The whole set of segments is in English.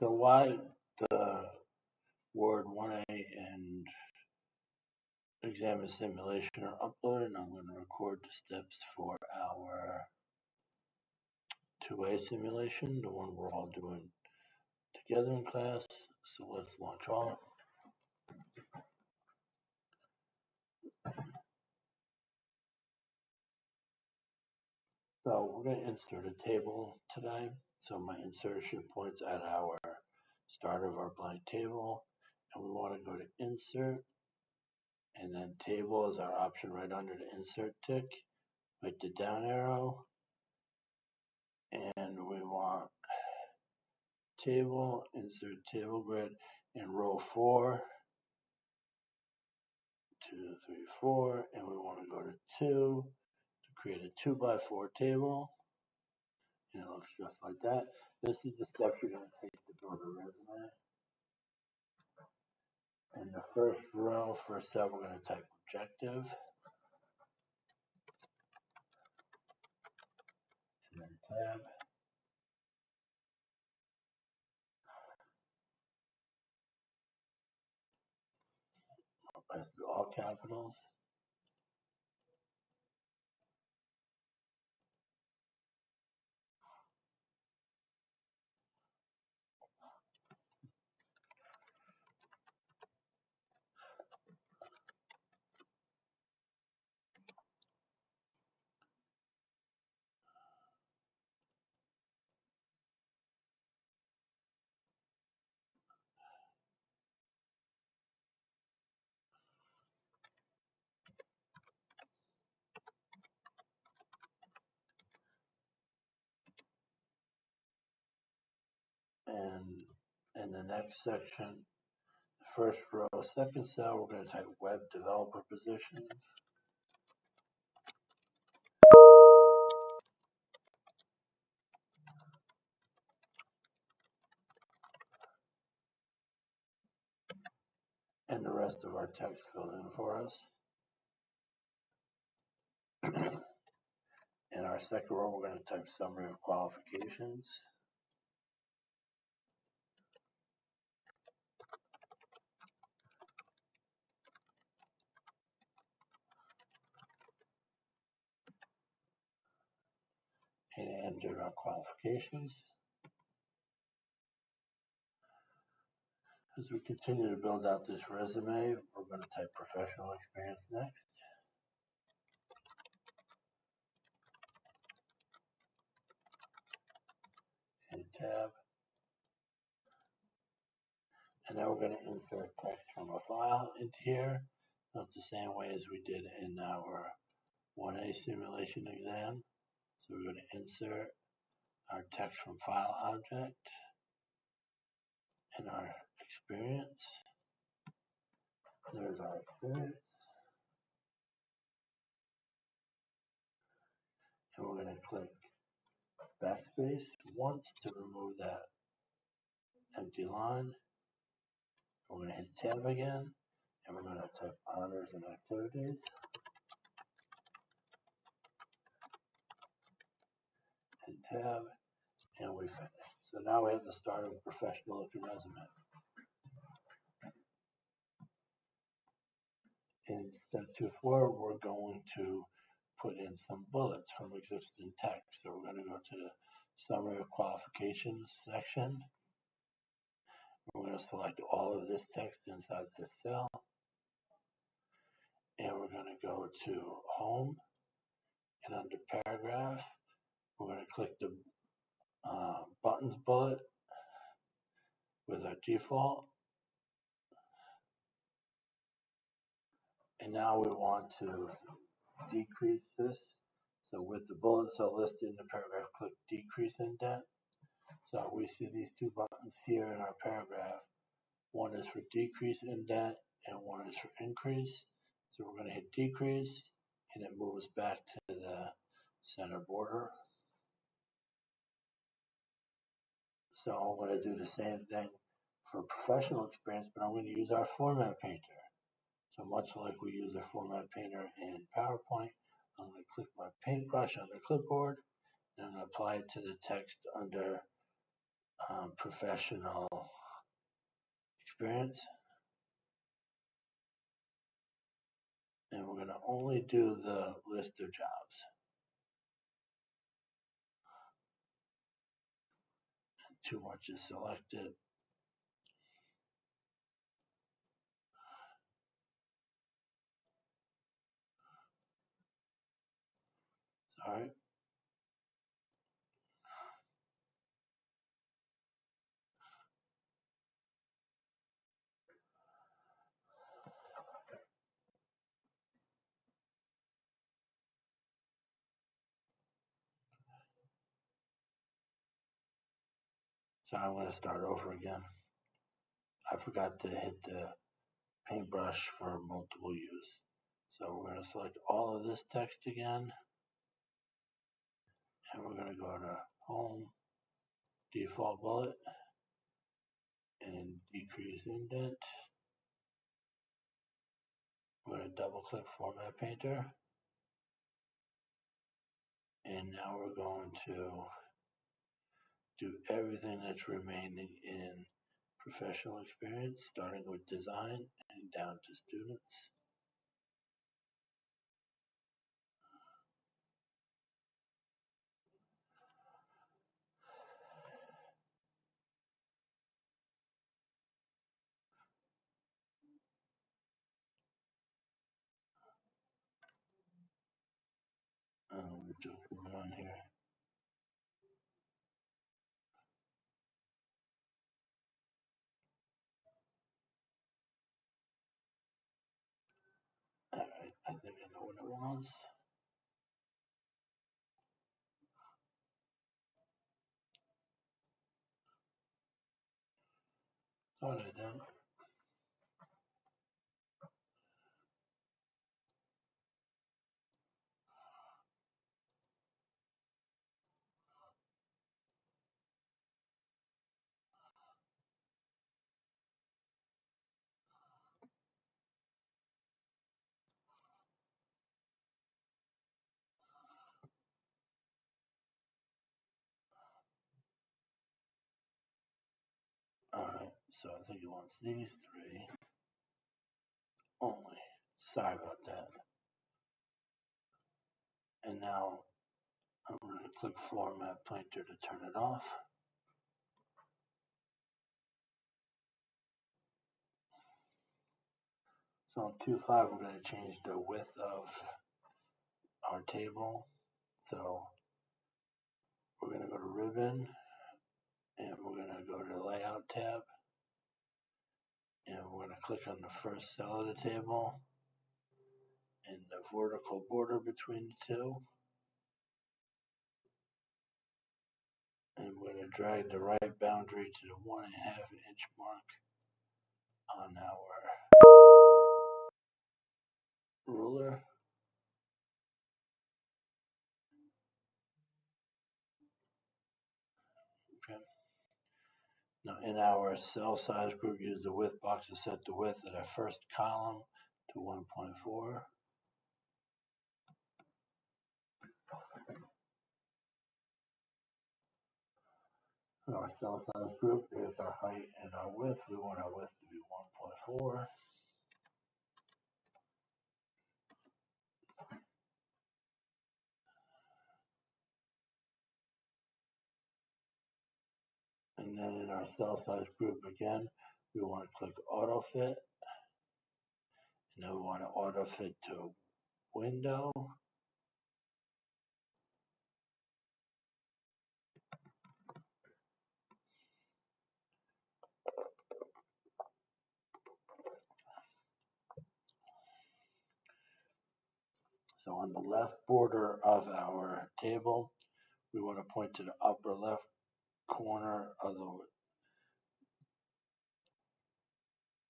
So while the Word 1A and exam and simulation are uploaded, I'm going to record the steps for our 2A simulation, the one we're all doing together in class. So let's launch all. So we're going to insert a table today. So my insertion points at our start of our blank table, and we want to go to insert, and then table is our option right under the insert tick. Hit the down arrow, and we want table, insert table grid, in row 4, 2, 3, 4, and we want to go to 2 to create a 2x4 table, and it looks just like that. This is the steps you're going to take to build a resume. In the first row, first cell, we're going to type objective, and then tab. Let's do all capitals. And in the next section, the first row, second cell, we're going to type web developer position. And the rest of our text filled in for us. In our second row, we're going to type summary of qualifications. And enter our qualifications. As we continue to build out this resume, we're going to type professional experience next. And tab. And now we're going to insert text from a file into here. That's the same way as we did in our 1A simulation exam. So we're going to insert our text from file object and our experience. There's our experience. And we're going to click backspace once to remove that empty line. We're going to hit tab again, and we're going to type honors and activities. And tab, and we finish. So now we have the start of a professional looking resume. In step 2.4, we're going to put in some bullets from existing text. So we're going to go to the summary of qualifications section. We're going to select all of this text inside this cell. And we're going to go to home, and under paragraph, we're going to click the buttons bullet with our default. And now we want to decrease this. So with the bullets are listed in the paragraph, click decrease indent. So we see these two buttons here in our paragraph. One is for decrease indent and one is for increase. So we're going to hit decrease, and it moves back to the center border. So I'm going to do the same thing for professional experience, but I'm going to use our format painter. So much like we use the format painter in PowerPoint, I'm going to click my paintbrush on the clipboard, and I'm going to apply it to the text under professional experience. And we're going to only do the list of jobs. Too much is selected. Sorry. So I'm going to start over again. I forgot to hit the paintbrush for multiple use. So we're going to select all of this text again. And we're going to go to Home, Default Bullet, and Decrease Indent. We're going to double click Format Painter. And now we're going to do everything that's remaining in professional experience, starting with design and down to students. What's going on here? All right, I think I know what it wants. Thought I did. All right, so I think it wants these three only. Sorry about that. And now I'm going to click Format Painter to turn it off. So in 2.5, we're going to change the width of our table. So we're going to go to Ribbon, and we're going to go to Layout tab, and we're going to click on the first cell of the table and the vertical border between the two. And we're going to drag the right boundary to the 1.5 inch mark on our ruler. Okay. Now in our cell size group, use the width box to set the width of the first column to 1.4. In our cell size group, here's our height and our width. We want our width to be 1.4. And then in our cell size group again, we want to click auto fit. And then we want to auto fit to window. So on the left border of our table, we want to point to the upper left corner of the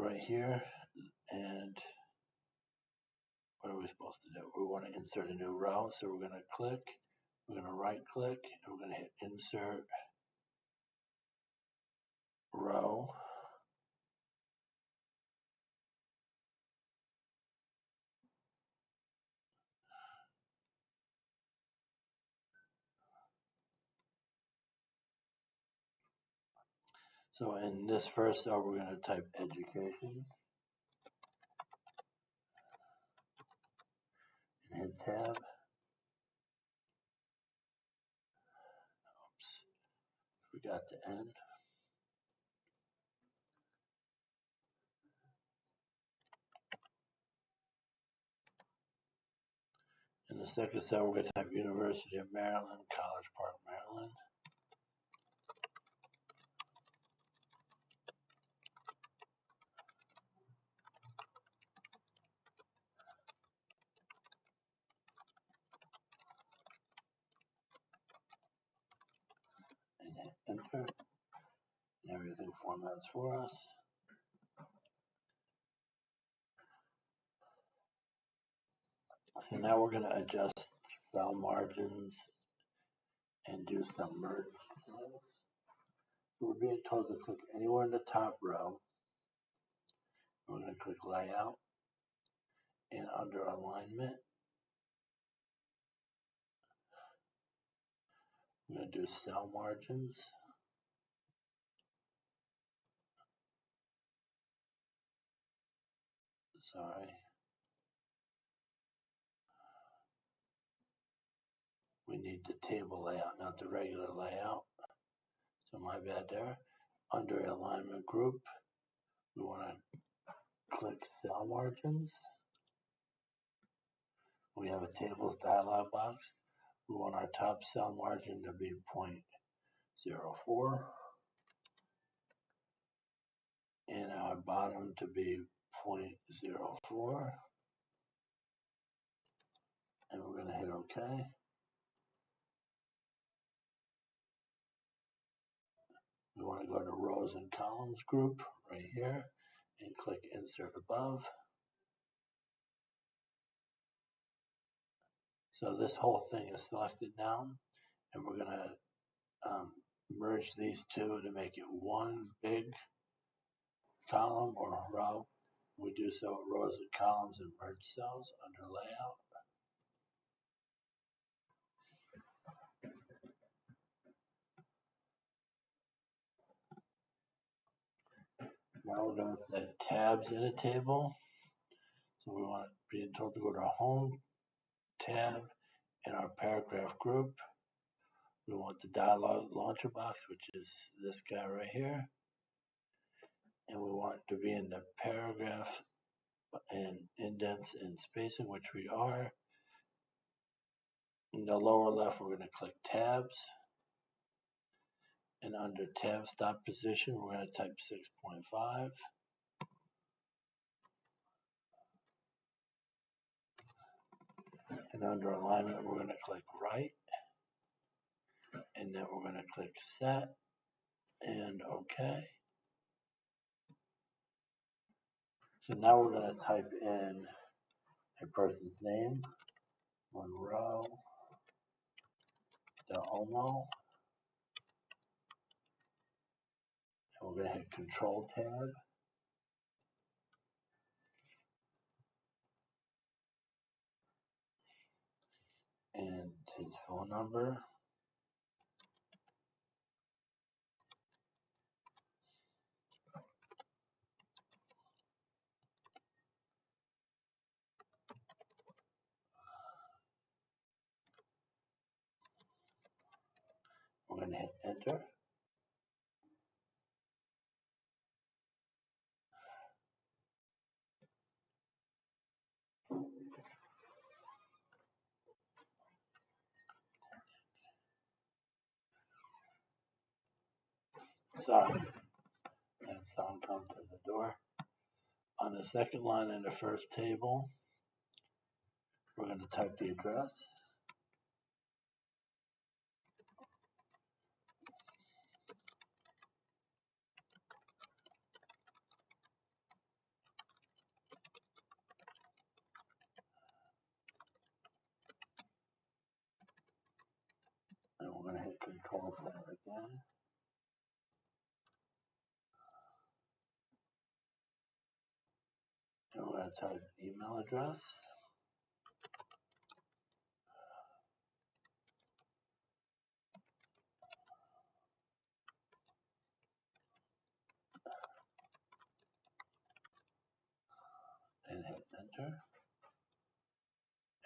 right here. And what are we supposed to do? We want to insert a new row. So we're going to click, we're going to right click, and we're going to hit insert row. So in this first cell, we're going to type education and hit tab. Oops, forgot to end. In the second cell, we're going to type University of Maryland, College Park, Maryland. And hit enter. And everything formats for us. So now we're going to adjust cell margins and do some merge cells. So we're being told to click anywhere in the top row. We're going to click layout, and under alignment, I'm going to do cell margins. Sorry. We need the table layout, not the regular layout. So my bad there. Under alignment group, we want to click cell margins. We have a tables dialog box. We want our top cell margin to be 0.04 and our bottom to be 0.04. And we're going to hit OK. We want to go to rows and columns group right here and click insert above. So this whole thing is selected now, and we're going to merge these two to make it one big column or row. We do so with rows and columns and merge cells under layout. Now we're going to set tabs in a table. So we want to be told to go to our home tab in our paragraph group. We want the dialog launcher box, which is this guy right here. And we want to be in the paragraph and indents and spacing, which we are. In the lower left, we're going to click tabs. And under tab stop position, we're going to type 6.5. And under alignment, we're going to click right. And then we're going to click set and OK. So now we're going to type in a person's name, Monroe Del Olmo. And we're going to hit Control Tab. And his phone number. We're going to hit enter. Sorry, and sound come to the door. On the second line in the first table, we're going to type the address. And we're going to hit Control Tab again. And we're going to type email address. enter.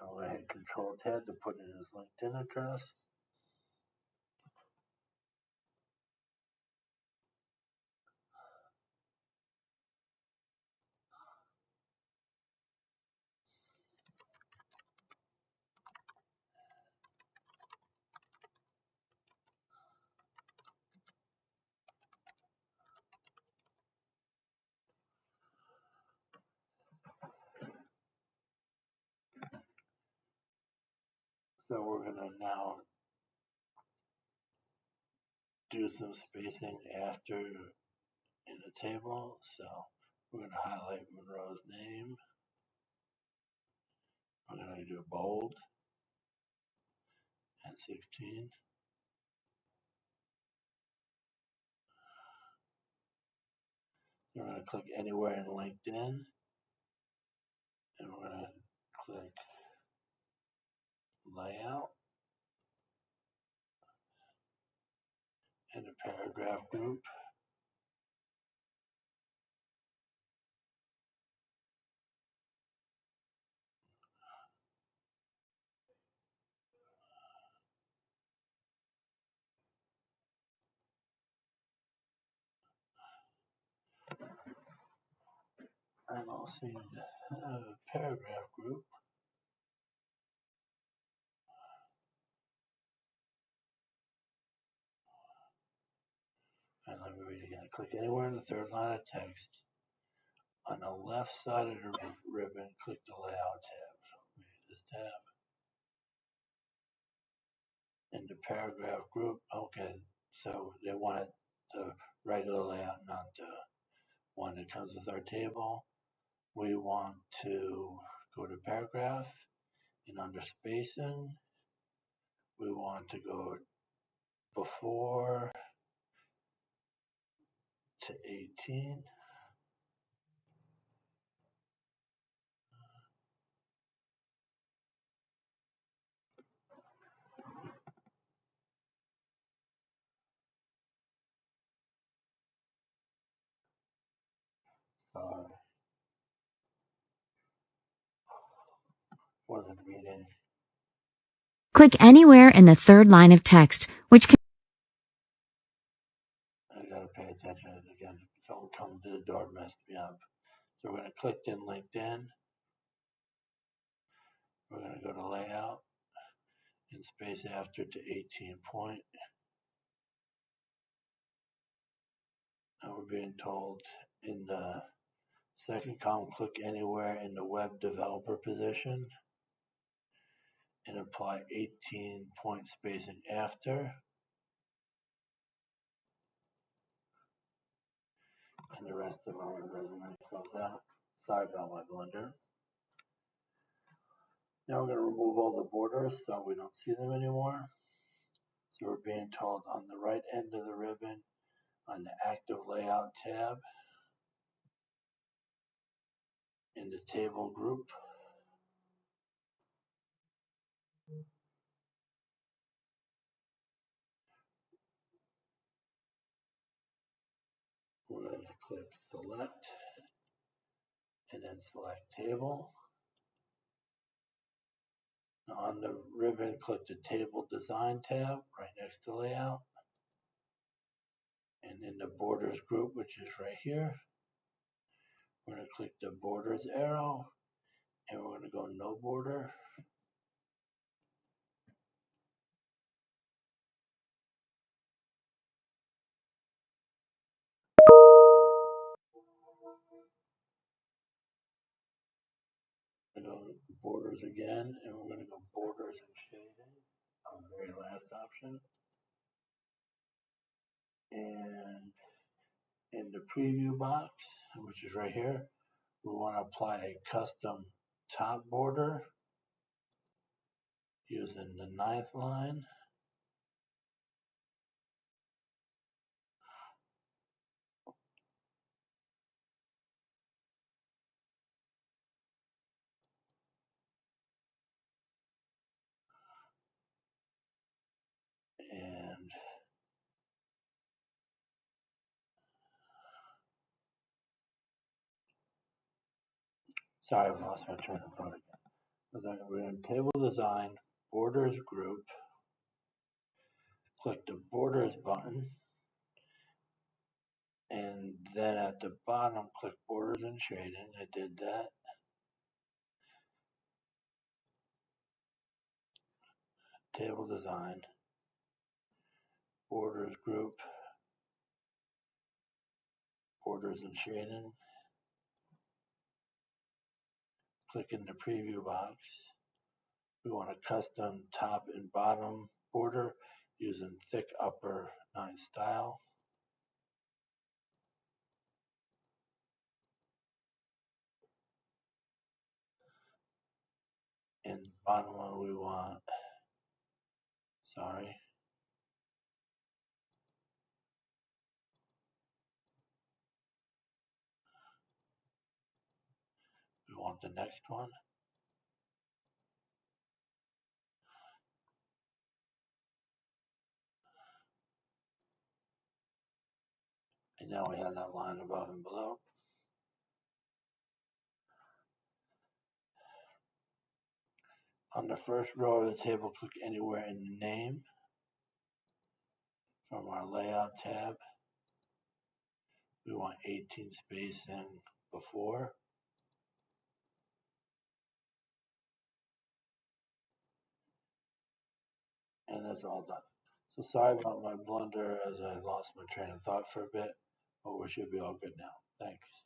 And we're going to hit Control Tab to put in his LinkedIn address. So we're going to now do some spacing after in the table. So we're going to highlight Monroe's name. We're going to do bold and 16. We're going to click anywhere in LinkedIn, and we're going to click layout in the paragraph group. And I'll see the paragraph group. And let me read again. Click anywhere in the third line of text. On the left side of the ribbon, click the layout tab. So maybe this tab. In the paragraph group, okay. So they wanted the regular layout, not the one that comes with our table. We want to go to paragraph, and under spacing, we want to go before to 18. Wasn't reading. Click anywhere in the third line of text, which can I gotta pay attention again. Someone come to the door, messed me up. So we're gonna click in LinkedIn. We're gonna go to layout and space after to 18 point. Now we're being told in the second column, click anywhere in the web developer position and apply 18 point spacing after. And the rest of our resume comes out. Sorry about my blunder. Now we're going to remove all the borders so we don't see them anymore. So we're being told on the right end of the ribbon, on the active layout tab, in the table group, we're going to click select and then select table. Now on the ribbon, click the table design tab right next to layout. And in the borders group, which is right here, we're going to click the borders arrow and we're going to go no border. We're going to go borders again and we're going to go borders and shading on the very last option. And in the preview box, which is right here, we want to apply a custom top border using the 9th line. And Sorry, I lost my train of thought again. So then we're in table design, borders group, click the borders button, and then at the bottom, click borders and shading. I did that. Table design, borders group, borders and shading. Click in the preview box. We want a custom top and bottom border using thick upper 9 style. And the bottom one we want, we want the next one. And now we have that line above and below. On the first row of the table, click anywhere in the name from our layout tab. We want 18 spacing before. And that's all done. So sorry about my blunder as I lost my train of thought for a bit, but we should be all good now. Thanks.